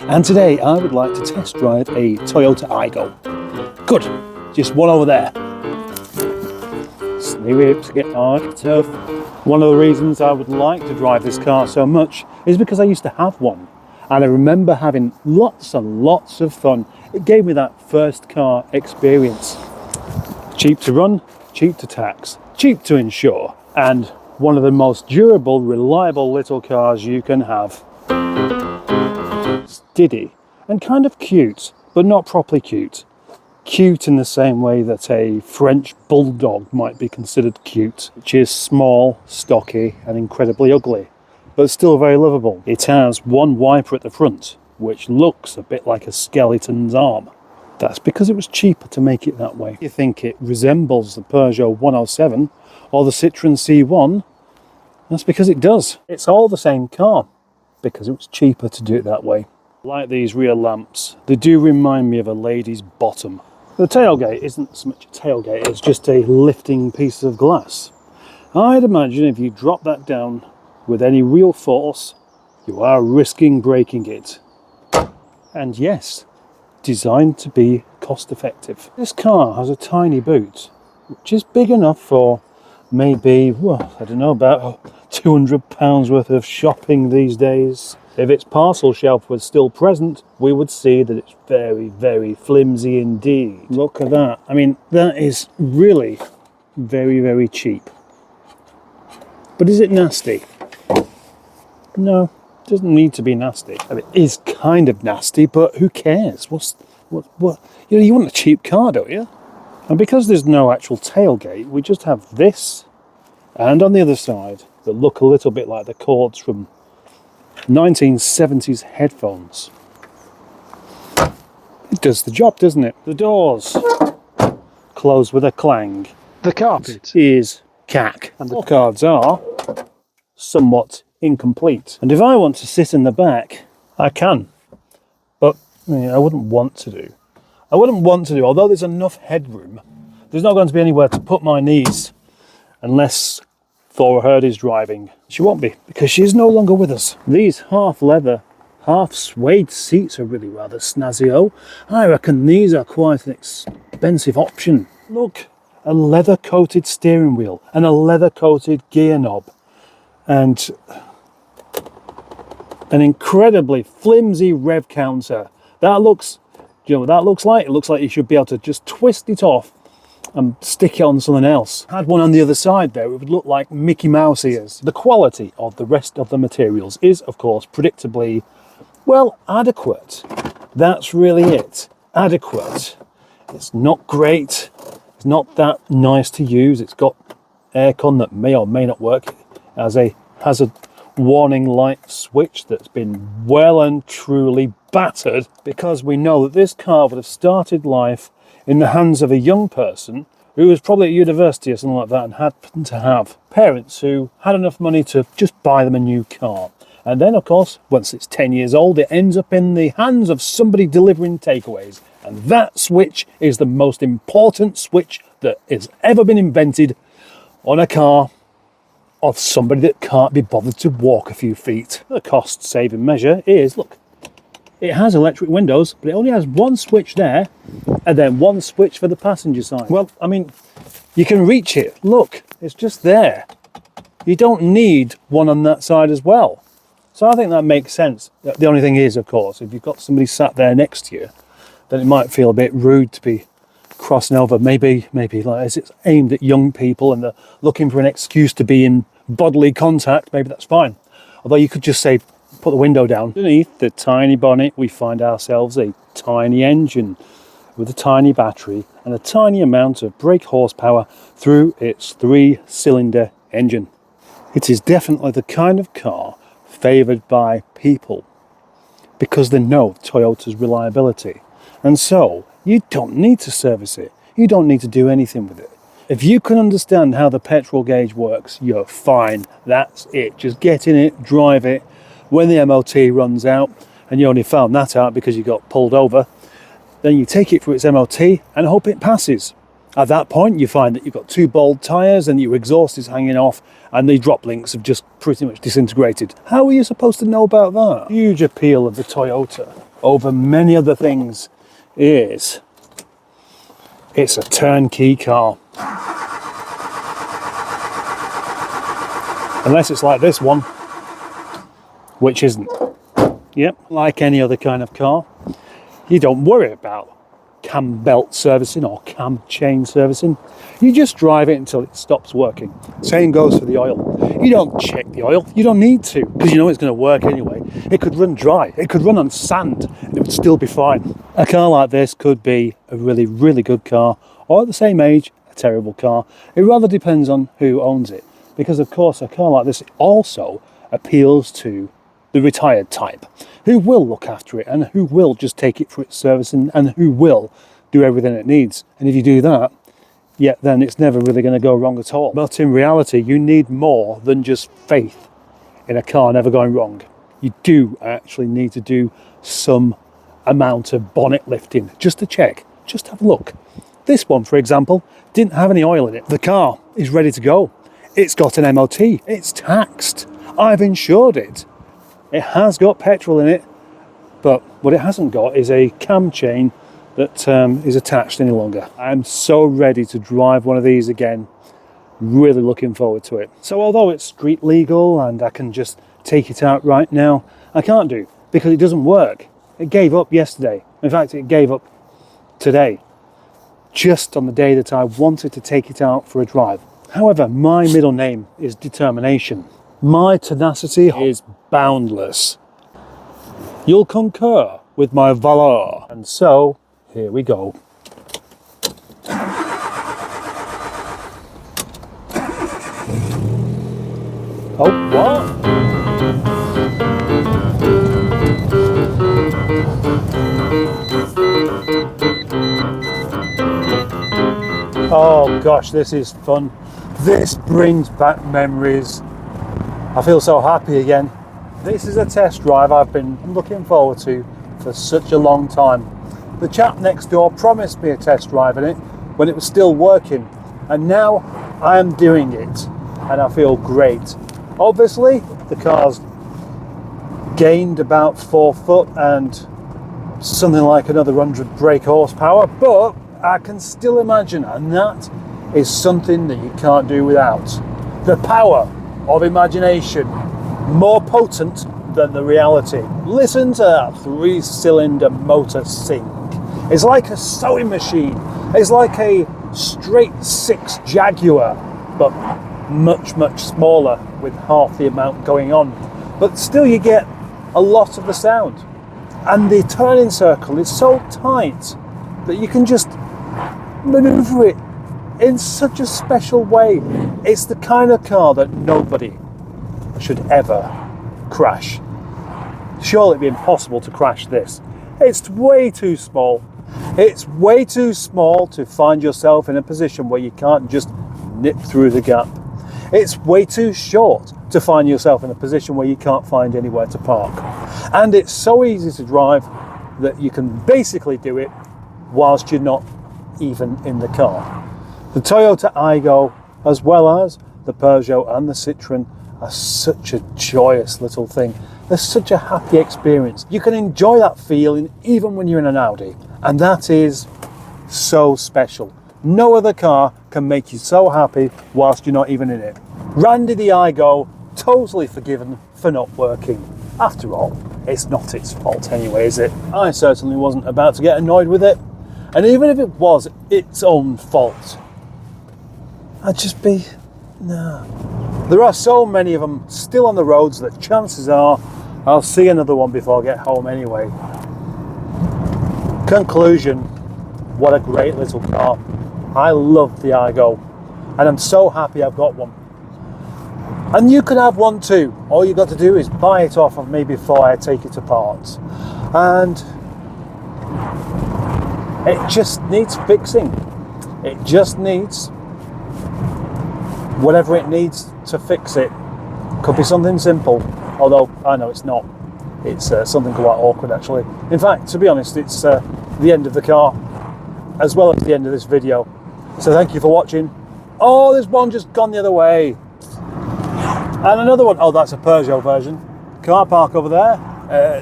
and today I would like to test drive a Toyota Aygo. Good, just one over there. Slip, get hard, tough. One of the reasons I would like to drive this car so much is because I used to have one, and I remember having lots and lots of fun. It gave me that first car experience. Cheap to run, cheap to tax, cheap to insure, and one of the most durable, reliable little cars you can have. Steady and kind of cute, but not properly cute. Cute in the same way that a French bulldog might be considered cute, which is small, stocky, and incredibly ugly, but still very lovable. It has one wiper at the front, which looks a bit like a skeleton's arm. That's because it was cheaper to make it that way. You think it resembles the Peugeot 107 or the Citroën C1, that's because it does. It's all the same car, because it was cheaper to do it that way. Like these rear lamps, they do remind me of a lady's bottom. The tailgate isn't so much a tailgate, it's just a lifting piece of glass. I'd imagine if you drop that down with any real force, you are risking breaking it. And yes, designed to be cost effective. This car has a tiny boot, which is big enough for maybe, well, I don't know, about £200 worth of shopping these days. If its parcel shelf was still present, we would see that it's very, very flimsy indeed. Look at that. I mean, that is really very, very cheap. But is it nasty? No, it doesn't need to be nasty. I mean, it is kind of nasty, but who cares? What? You know, you want a cheap car, don't you? And because there's no actual tailgate, we just have this, and on the other side, that look a little bit like the cords from 1970s headphones. It does the job, doesn't it? The doors close with a clang. The carpet is cack, and the cards are somewhat incomplete. And if I want to sit in the back, I can, but I wouldn't want to do. Although there's enough headroom, there's not going to be anywhere to put my knees unless Thora Hurd is driving. She won't be, because she's no longer with us. These half leather, half suede seats are really rather snazzy. I reckon these are quite an expensive option. Look, a leather coated steering wheel and a leather coated gear knob, and an incredibly flimsy rev counter. That looks, do you know what that looks like? It looks like you should be able to just twist it off and stick it on something else. Had one on the other side there, it would look like Mickey Mouse ears. The quality of the rest of the materials is, of course, predictably, well, adequate. That's really it. Adequate. It's not great. It's not that nice to use. It's got aircon that may or may not work. It has a hazard warning light switch that's been well and truly battered, because we know that this car would have started life in the hands of a young person who was probably at university or something like that and happened to have parents who had enough money to just buy them a new car. And then, of course, once it's 10 years old, it ends up in the hands of somebody delivering takeaways. And that switch is the most important switch that has ever been invented on a car of somebody that can't be bothered to walk a few feet. The cost-saving measure is, look, it has electric windows, but it only has one switch there, and then one switch for the passenger side. Well, I mean, you can reach it. Look, it's just there. You don't need one on that side as well. So I think that makes sense. The only thing is, of course, if you've got somebody sat there next to you, then it might feel a bit rude to be crossing over. Maybe like as it's aimed at young people and they're looking for an excuse to be in bodily contact, maybe that's fine. Although you could just say, put the window down. Underneath the tiny bonnet, we find ourselves a tiny engine with a tiny battery and a tiny amount of brake horsepower through its 3-cylinder engine. It is definitely the kind of car favoured by people because they know Toyota's reliability. And so you don't need to service it. You don't need to do anything with it. If you can understand how the petrol gauge works, you're fine. That's it. Just get in it, drive it. When the MOT runs out, and you only found that out because you got pulled over, then you take it for its MOT and hope it passes. At that point, you find that you've got 2 bald tyres and your exhaust is hanging off and the drop links have just pretty much disintegrated. How are you supposed to know about that? Huge appeal of the Toyota over many other things is it's a turnkey car. Unless it's like this one, which isn't. Yep, like any other kind of car, you don't worry about cam belt servicing or cam chain servicing. You just drive it until it stops working. Same goes for the oil. You don't check the oil. You don't need to, because you know it's going to work anyway. It could run dry. It could run on sand and it would still be fine. A car like this could be a really, really good car, or at the same age, a terrible car. It rather depends on who owns it, because of course a car like this also appeals to the retired type, who will look after it and who will just take it for its servicing and who will do everything it needs. And if you do that, yeah, then it's never really going to go wrong at all. But in reality, you need more than just faith in a car never going wrong. You do actually need to do some amount of bonnet lifting just to check, just have a look. This one, for example, didn't have any oil in it. The car is ready to go. It's got an MOT. It's taxed. I've insured it. It has got petrol in it, but what it hasn't got is a cam chain that is attached any longer. I'm so ready to drive one of these again. Really looking forward to it. So although it's street legal and I can just take it out right now, I can't do, because it doesn't work. It gave up yesterday. In fact, it gave up today, just on the day that I wanted to take it out for a drive. However, my middle name is determination. My tenacity is boundless. You'll concur with my valor. And so, here we go. Oh, what? Oh gosh, this is fun. This brings back memories. I feel so happy again. This is a test drive I've been looking forward to for such a long time. The chap next door promised me a test drive in it when it was still working, and now I am doing it and I feel great. Obviously the car's gained about 4 foot and something like another 100 brake horsepower, but I can still imagine, and that is something that you can't do without. The power of imagination, more potent than the reality. Listen to that 3-cylinder motor sing. It's like a sewing machine. It's like a straight 6 Jaguar, but much, much smaller with half the amount going on. But still you get a lot of the sound. And the turning circle is so tight that you can just maneuver it in such a special way. It's the kind of car that nobody should ever crash. Surely it'd be impossible to crash this. It's way too small. It's way too small to find yourself in a position where you can't just nip through the gap. It's way too short to find yourself in a position where you can't find anywhere to park. And it's so easy to drive that you can basically do it whilst you're not even in the car. The Toyota Aygo, as well as the Peugeot and the Citroen, are such a joyous little thing. They're such a happy experience. You can enjoy that feeling even when you're in an Audi, and that is so special. No other car can make you so happy whilst you're not even in it. Randy the Aygo, totally forgiven for not working. After all, it's not its fault anyway, is it? I certainly wasn't about to get annoyed with it, and even if it was its own fault, I'd just be, nah. There are so many of them still on the roads that chances are I'll see another one before I get home anyway. Conclusion, what a great little car. I love the Aygo, and I'm so happy I've got one. And you could have one too. All you got to do is buy it off of me before I take it apart. And it just needs fixing. It just needs whatever it needs to fix it. Could be something simple, although I know it's not. It's something quite awkward actually. In fact, to be honest, it's the end of the car, as well as the end of this video. So thank you for watching. Oh, there's one just gone the other way. And another one, oh, that's a Peugeot version. Car park over there.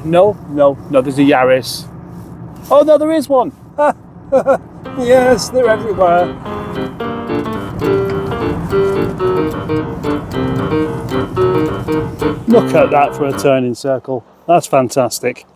No, there's a Yaris. Oh no, there is one. Yes, they're everywhere. Look at that for a turning circle. That's fantastic.